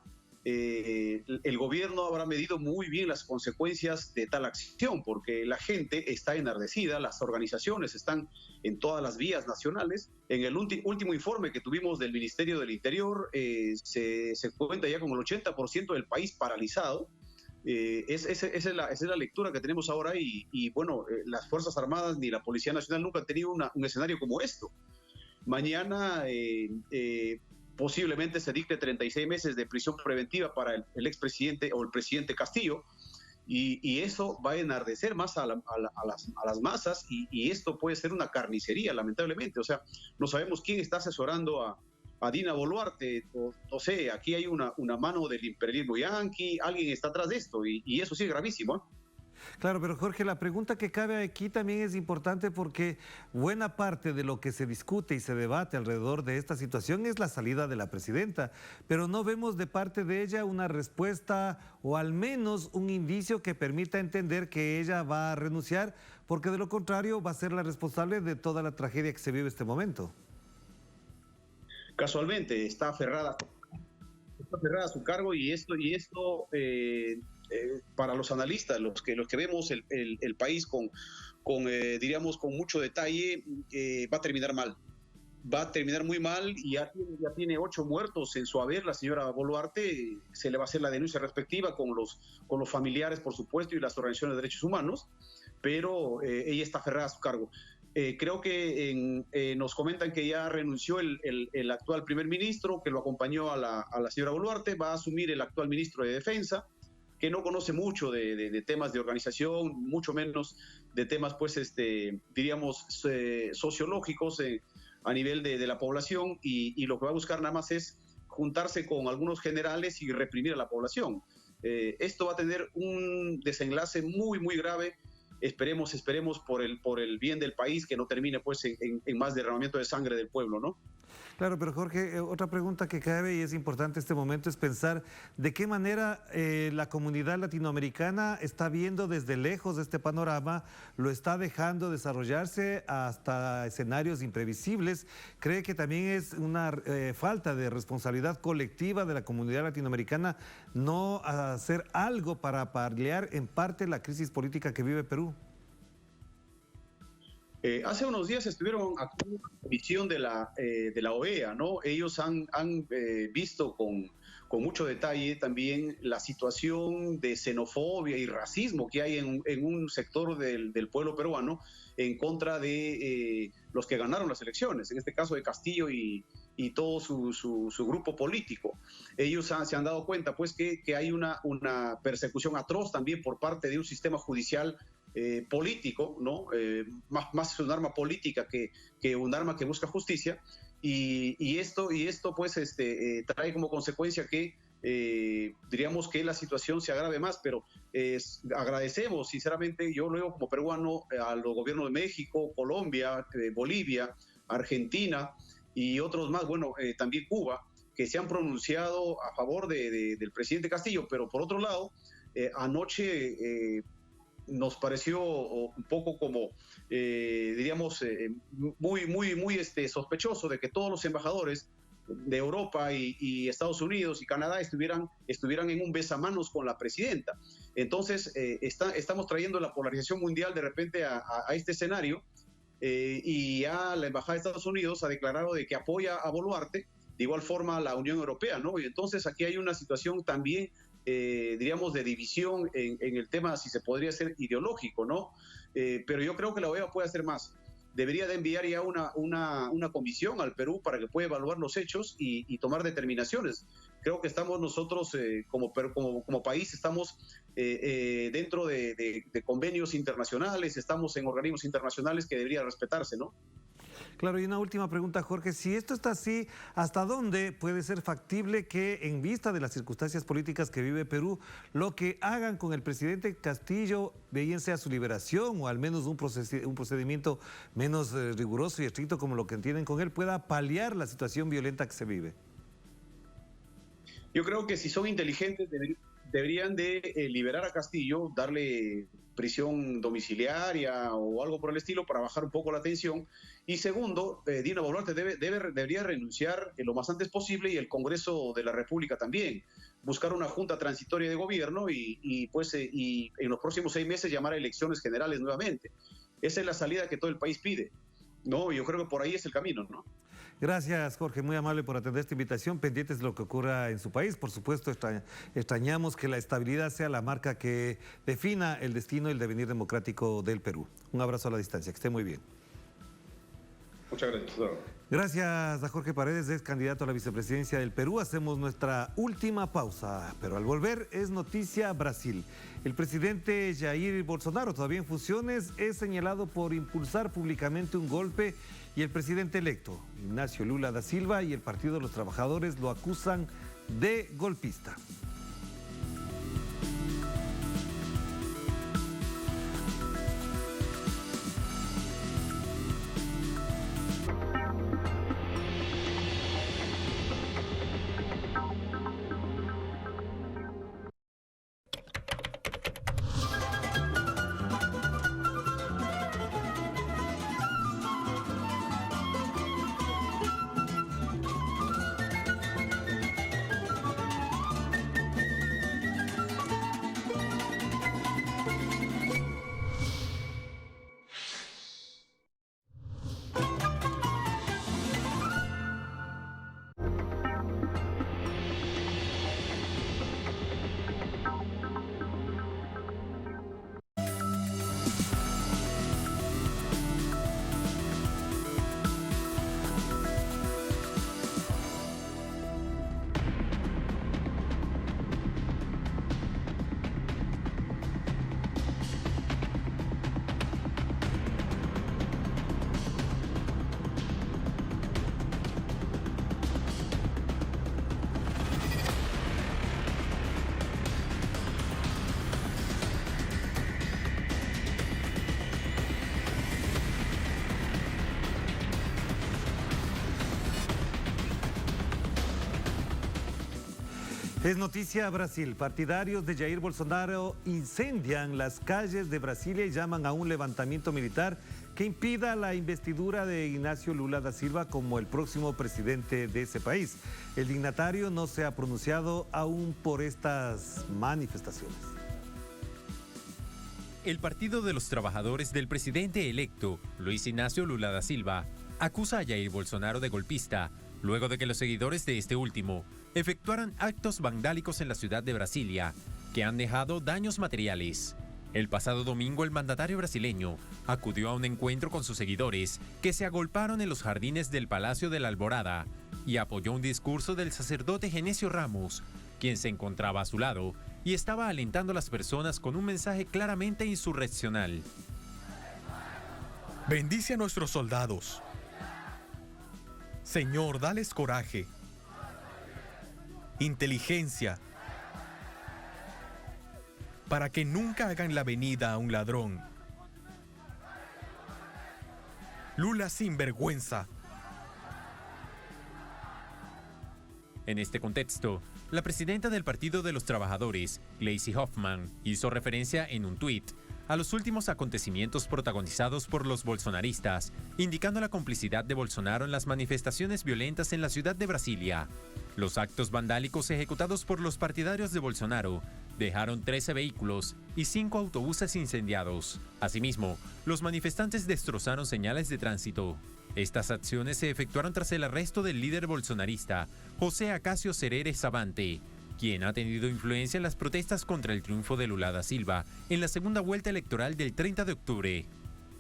[SPEAKER 14] el gobierno habrá medido muy bien las consecuencias de tal acción, porque la gente está enardecida, las organizaciones están en todas las vías nacionales. En el último informe que tuvimos del Ministerio del Interior, se cuenta ya con el 80% del país paralizado. Esa es la lectura que tenemos ahora, y bueno, las Fuerzas Armadas ni la Policía Nacional nunca han tenido un escenario como esto. Mañana posiblemente se dicte 36 meses de prisión preventiva para el expresidente o el presidente Castillo, y eso va a enardecer más a las masas y esto puede ser una carnicería, lamentablemente. O sea, no sabemos quién está asesorando a Dina Boluarte, no sé, aquí hay una mano del imperialismo yanqui, alguien está atrás de esto y eso sí es gravísimo, ¿eh?
[SPEAKER 1] Claro, pero Jorge, la pregunta que cabe aquí también es importante porque buena parte de lo que se discute y se debate alrededor de esta situación es la salida de la presidenta, pero no vemos de parte de ella una respuesta o al menos un indicio que permita entender que ella va a renunciar, porque de lo contrario va a ser la responsable de toda la tragedia que se vive en este momento.
[SPEAKER 14] Casualmente está aferrada a su cargo y esto para los analistas, los que vemos el país diríamos con mucho detalle, va a terminar mal. Va a terminar muy mal y ya tiene 8 muertos en su haber. La señora Boluarte, se le va a hacer la denuncia respectiva con los familiares, por supuesto, y las organizaciones de derechos humanos, pero ella está aferrada a su cargo. Creo que nos comentan que ya renunció el actual primer ministro, que lo acompañó a la señora Boluarte. Va a asumir el actual ministro de Defensa, que no conoce mucho de temas de organización, mucho menos de temas, pues, diríamos, sociológicos a nivel de la población, y lo que va a buscar nada más es juntarse con algunos generales y reprimir a la población. Esto va a tener un desenlace muy, muy grave. Esperemos por el bien del país, que no termine pues en más derramamiento de sangre del pueblo, ¿no?
[SPEAKER 1] Claro, pero Jorge, otra pregunta que cabe y es importante en este momento es pensar de qué manera la comunidad latinoamericana está viendo desde lejos este panorama, lo está dejando desarrollarse hasta escenarios imprevisibles. ¿Cree que también es una falta de responsabilidad colectiva de la comunidad latinoamericana no hacer algo para paliar en parte la crisis política que vive Perú?
[SPEAKER 14] Hace unos días estuvieron actuando una comisión de la OEA, ¿no? Ellos han visto con mucho detalle también la situación de xenofobia y racismo que hay en un sector del pueblo peruano en contra de los que ganaron las elecciones, en este caso de Castillo y todo su grupo político. Ellos se han dado cuenta pues que hay una persecución atroz también por parte de un sistema judicial político, ¿no? Más un arma política que un arma que busca justicia, y esto pues trae como consecuencia que diríamos que la situación se agrave más, pero agradecemos sinceramente, yo lo digo como peruano, a los gobiernos de México, Colombia, Bolivia, Argentina y otros más, bueno, también Cuba, que se han pronunciado a favor del presidente Castillo, pero por otro lado, anoche nos pareció un poco como, diríamos, muy sospechoso de que todos los embajadores de Europa y Estados Unidos y Canadá estuvieran en un besamanos con la presidenta. Entonces, estamos trayendo la polarización mundial de repente a este escenario, y ya la Embajada de Estados Unidos ha declarado de que apoya a Boluarte, de igual forma la Unión Europea, ¿no? Y entonces aquí hay una situación también, diríamos, de división en el tema, si se podría ser ideológico, ¿no? Pero yo creo que la OEA puede hacer más. Debería de enviar ya una comisión al Perú para que pueda evaluar los hechos y tomar determinaciones. Creo que estamos nosotros, como país, estamos dentro de convenios internacionales, estamos en organismos internacionales que debería respetarse, ¿no?
[SPEAKER 1] Claro, y una última pregunta, Jorge. Si esto está así, ¿hasta dónde puede ser factible que, en vista de las circunstancias políticas que vive Perú, lo que hagan con el presidente Castillo, bien sea su liberación o al menos un procedimiento menos riguroso y estricto como lo que tienen con él, pueda paliar la situación violenta que se vive?
[SPEAKER 14] Yo creo que si son inteligentes deberían de liberar a Castillo, darle prisión domiciliaria o algo por el estilo para bajar un poco la tensión. Y segundo, Dina Boluarte debería renunciar lo más antes posible, y el Congreso de la República también. Buscar una junta transitoria de gobierno y en los próximos 6 meses llamar a elecciones generales nuevamente. Esa es la salida que todo el país pide, ¿no? Yo creo que por ahí es el camino, ¿no?
[SPEAKER 1] Gracias, Jorge, muy amable por atender esta invitación, pendientes de lo que ocurra en su país. Por supuesto, extrañamos que la estabilidad sea la marca que defina el destino y el devenir democrático del Perú. Un abrazo a la distancia, que esté muy bien.
[SPEAKER 14] Muchas gracias.
[SPEAKER 1] Gracias a Jorge Paredes, ex candidato a la vicepresidencia del Perú. Hacemos nuestra última pausa, pero al volver es noticia Brasil. El presidente Jair Bolsonaro, todavía en funciones, es señalado por impulsar públicamente un golpe y el presidente electo, Ignacio Lula da Silva, y el Partido de los Trabajadores lo acusan de golpista. Es noticia Brasil. Partidarios de Jair Bolsonaro incendian las calles de Brasilia y llaman a un levantamiento militar que impida la investidura de Ignacio Lula da Silva como el próximo presidente de ese país. El dignatario no se ha pronunciado aún por estas manifestaciones.
[SPEAKER 2] El Partido de los Trabajadores del presidente electo, Luis Ignacio Lula da Silva, acusa a Jair Bolsonaro de golpista, luego de que los seguidores de este último efectuaran actos vandálicos en la ciudad de Brasilia, que han dejado daños materiales. El pasado domingo, el mandatario brasileño acudió a un encuentro con sus seguidores que se agolparon en los jardines del Palacio de la Alborada y apoyó un discurso del sacerdote Genesio Ramos, quien se encontraba a su lado y estaba alentando a las personas con un mensaje claramente insurreccional.
[SPEAKER 15] Bendice a nuestros soldados. Señor, dales coraje, inteligencia, para que nunca hagan la venida a un ladrón. Lula sin vergüenza.
[SPEAKER 2] En este contexto, la presidenta del Partido de los Trabajadores, Gleisi Hoffmann, hizo referencia en un tuit a los últimos acontecimientos protagonizados por los bolsonaristas, indicando la complicidad de Bolsonaro en las manifestaciones violentas en la ciudad de Brasilia. Los actos vandálicos ejecutados por los partidarios de Bolsonaro dejaron 13 vehículos y 5 autobuses incendiados. Asimismo, los manifestantes destrozaron señales de tránsito. Estas acciones se efectuaron tras el arresto del líder bolsonarista, José Acacio Cerere Savante, quien ha tenido influencia en las protestas contra el triunfo de Lula da Silva en la segunda vuelta electoral del 30 de octubre.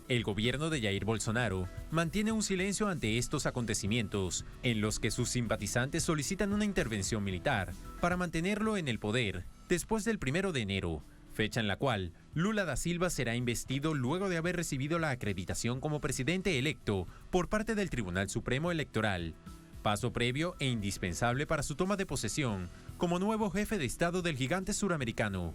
[SPEAKER 2] El gobierno de Jair Bolsonaro mantiene un silencio ante estos acontecimientos, en los que sus simpatizantes solicitan una intervención militar para mantenerlo en el poder después del 1 de enero, fecha en la cual Lula da Silva será investido luego de haber recibido la acreditación como presidente electo por parte del Tribunal Supremo Electoral, paso previo e indispensable para su toma de posesión como nuevo jefe de Estado del gigante suramericano.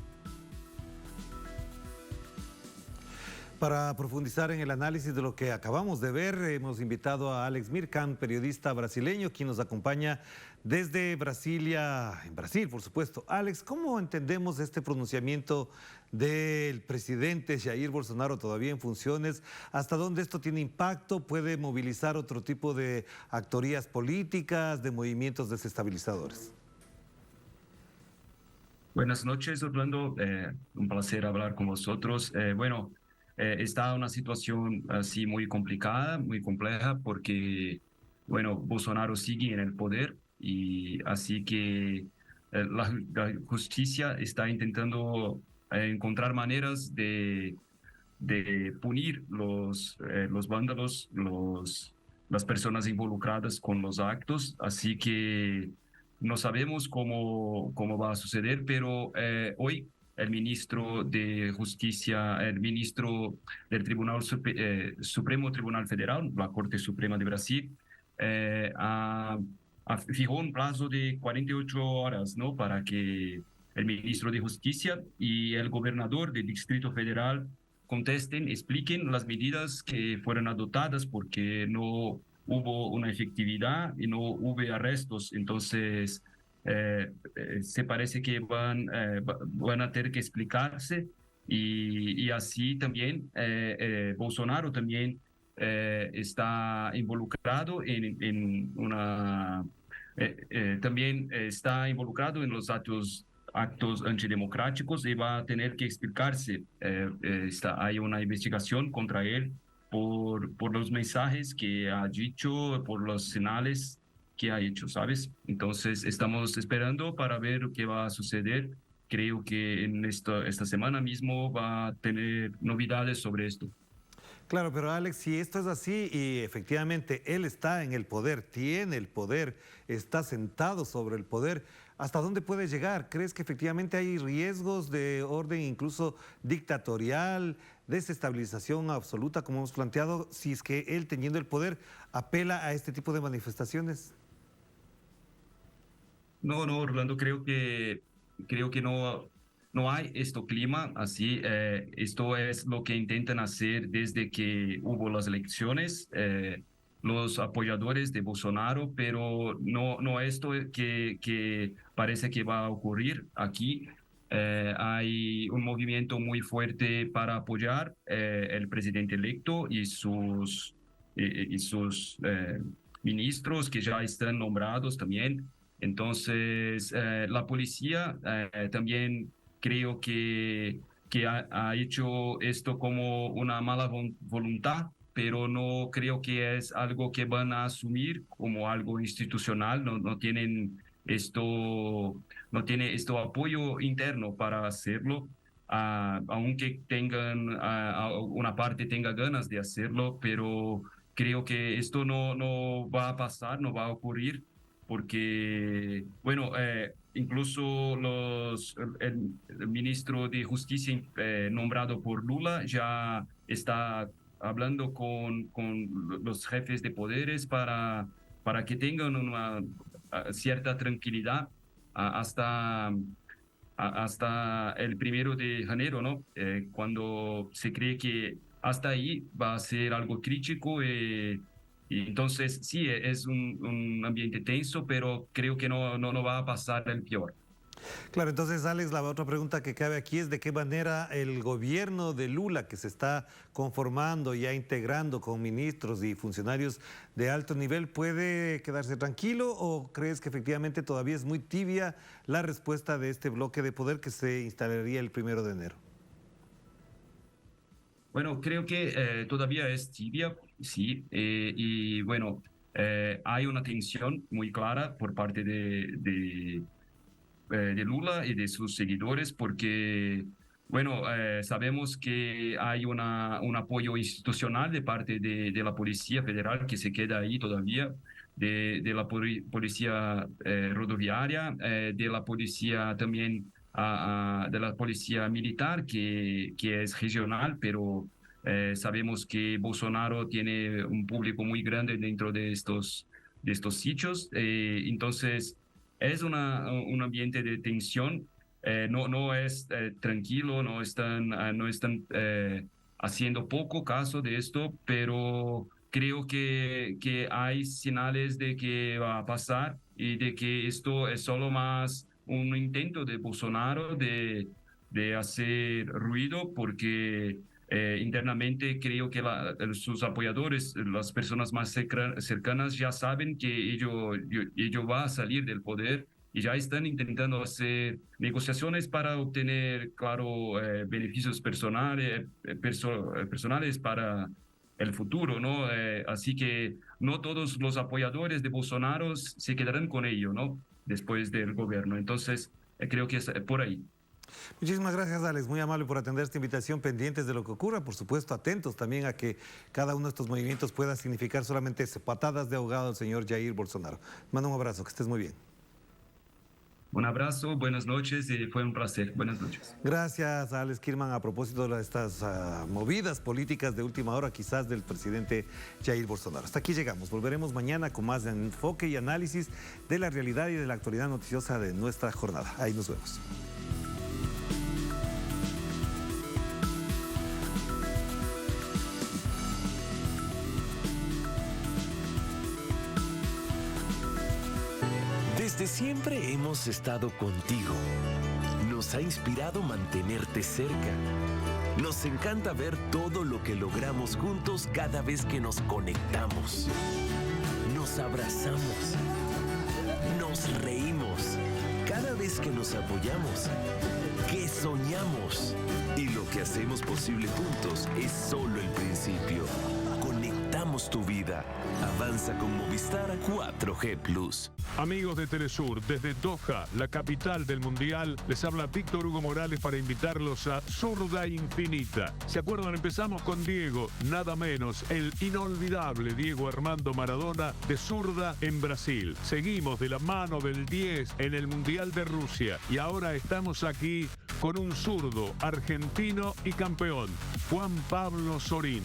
[SPEAKER 1] Para profundizar en el análisis de lo que acabamos de ver, hemos invitado a Alex Mirkan, periodista brasileño, quien nos acompaña desde Brasilia, en Brasil, por supuesto. Alex, ¿cómo entendemos este pronunciamiento del presidente Jair Bolsonaro todavía en funciones? ¿Hasta dónde esto tiene impacto? ¿Puede movilizar otro tipo de actorías políticas, de movimientos desestabilizadores?
[SPEAKER 16] Buenas noches, Orlando. Un placer hablar con vosotros. Está una situación así muy complicada, muy compleja, porque, Bolsonaro sigue en el poder y así que la justicia está intentando encontrar maneras de punir los vándalos, los las personas involucradas con los actos, así que no sabemos cómo va a suceder, pero hoy el ministro de Justicia, el ministro del Supremo Tribunal Federal, la Corte Suprema de Brasil, fijó un plazo de 48 horas, ¿no?, para que el ministro de Justicia y el gobernador del Distrito Federal contesten, expliquen las medidas que fueron adoptadas, porque no hubo una efectividad y no hubo arrestos. Entonces, se parece que van a tener que explicarse, y así también Bolsonaro también está involucrado también está involucrado en los actos antidemocráticos, y va a tener que explicarse. Hay una investigación contra él por los mensajes que ha dicho, por los señales que ha hecho, ¿sabes? Entonces estamos esperando para ver qué va a suceder. Creo que en esta semana mismo va a tener novedades sobre esto.
[SPEAKER 1] Claro, pero Alex, si esto es así y efectivamente él está en el poder, tiene el poder, está sentado sobre el poder, ¿hasta dónde puede llegar? ¿Crees que efectivamente hay riesgos de orden incluso dictatorial, desestabilización absoluta, como hemos planteado, si es que él, teniendo el poder, apela a este tipo de manifestaciones?
[SPEAKER 16] No, Orlando, creo que no hay este clima así. Esto es lo que intentan hacer desde que hubo las elecciones, los apoyadores de Bolsonaro, pero no esto que parece que va a ocurrir aquí. Hay un movimiento muy fuerte para apoyar el presidente electo y sus ministros que ya están nombrados también. Entonces, la policía también creo que ha hecho esto como una mala voluntad, pero no creo que es algo que van a asumir como algo institucional. No tiene esto apoyo interno para hacerlo, aunque una parte tenga ganas de hacerlo, pero creo que esto no va a pasar, no va a ocurrir, porque, bueno, incluso el ministro de Justicia nombrado por Lula ya está hablando con los jefes de poderes para que tengan una cierta tranquilidad hasta el 1 de enero, ¿no? Cuando se cree que hasta ahí va a ser algo crítico. Y entonces, sí, es un ambiente tenso, pero creo que no va a pasar el peor.
[SPEAKER 1] Claro, entonces, Alex, la otra pregunta que cabe aquí es de qué manera el gobierno de Lula, que se está conformando y ya integrando con ministros y funcionarios de alto nivel, ¿puede quedarse tranquilo, o crees que efectivamente todavía es muy tibia la respuesta de este bloque de poder que se instalaría el 1 de enero?
[SPEAKER 16] Bueno, creo que todavía es tibia, sí, y bueno, hay una tensión muy clara por parte de Lula y de sus seguidores, porque, bueno, sabemos que hay un apoyo institucional de parte de la Policía Federal que se queda ahí todavía, de la Policía Rodoviaria, de la Policía también, de la Policía Militar, que es regional, pero sabemos que Bolsonaro tiene un público muy grande dentro de estos sitios. Entonces, es un ambiente de tensión. No es tranquilo, no están haciendo poco caso de esto, pero creo que hay señales de que va a pasar y de que esto es solo más un intento de Bolsonaro de hacer ruido, porque internamente creo que sus apoyadores, las personas más cercanas, ya saben que ellos va a salir del poder y ya están intentando hacer negociaciones para obtener, claro, beneficios personales para el futuro, ¿no? Así que no todos los apoyadores de Bolsonaro se quedarán con ello, ¿no?, después del gobierno. Entonces, creo que es por ahí.
[SPEAKER 1] Muchísimas gracias, Alex. Muy amable por atender esta invitación, pendientes de lo que ocurra. Por supuesto, atentos también a que cada uno de estos movimientos pueda significar solamente eso, patadas de ahogado al señor Jair Bolsonaro. Mando un abrazo, que estés muy bien.
[SPEAKER 16] Un abrazo, buenas noches y fue un placer. Buenas noches.
[SPEAKER 1] Gracias a Alex Kirman a propósito de estas movidas políticas de última hora, quizás del presidente Jair Bolsonaro. Hasta aquí llegamos. Volveremos mañana con más enfoque y análisis de la realidad y de la actualidad noticiosa de nuestra jornada. Ahí nos vemos.
[SPEAKER 10] Desde siempre hemos estado contigo. Nos ha inspirado mantenerte cerca. Nos encanta ver todo lo que logramos juntos cada vez que nos conectamos. Nos abrazamos. Nos reímos. Cada vez que nos apoyamos. Que soñamos. Y lo que hacemos posible juntos es solo el principio. Conectamos tu vida. Avanza con Movistar 4G Plus.
[SPEAKER 17] Amigos de Telesur, desde Doha, la capital del Mundial, les habla Víctor Hugo Morales para invitarlos a Zurda Infinita. ¿Se acuerdan? Empezamos con Diego, nada menos, el inolvidable Diego Armando Maradona de zurda en Brasil. Seguimos de la mano del 10 en el Mundial de Rusia y ahora estamos aquí con un zurdo argentino y campeón, Juan Pablo Sorín,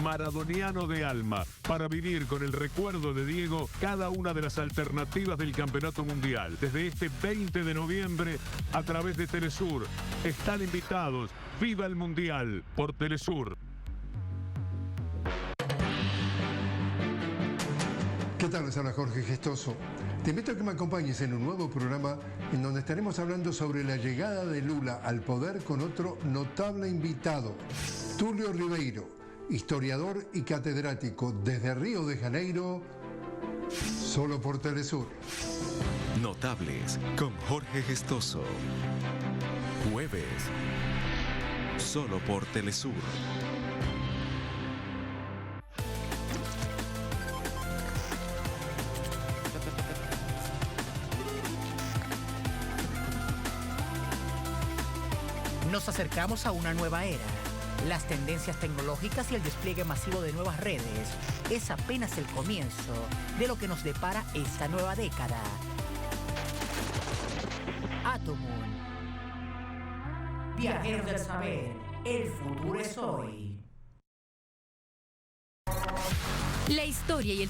[SPEAKER 17] maradoniano de alma, para vivir con el recuerdo de Diego cada una de las alternativas del Campeonato Mundial. Desde este 20 de noviembre a través de Telesur. Están invitados. ¡Viva el Mundial por Telesur!
[SPEAKER 18] ¿Qué tal? Les habla Jorge Gestoso. Te invito a que me acompañes en un nuevo programa en donde estaremos hablando sobre la llegada de Lula al poder con otro notable invitado, Tulio Ribeiro, historiador y catedrático desde Río de Janeiro, solo por Telesur.
[SPEAKER 19] Notables con Jorge Gestoso. Jueves, solo por Telesur.
[SPEAKER 20] Nos acercamos a una nueva era. Las tendencias tecnológicas y el despliegue masivo de nuevas redes es apenas el comienzo de lo que nos depara esta nueva década. Atomun. Viajeros del saber, el futuro es hoy.
[SPEAKER 21] La historia y el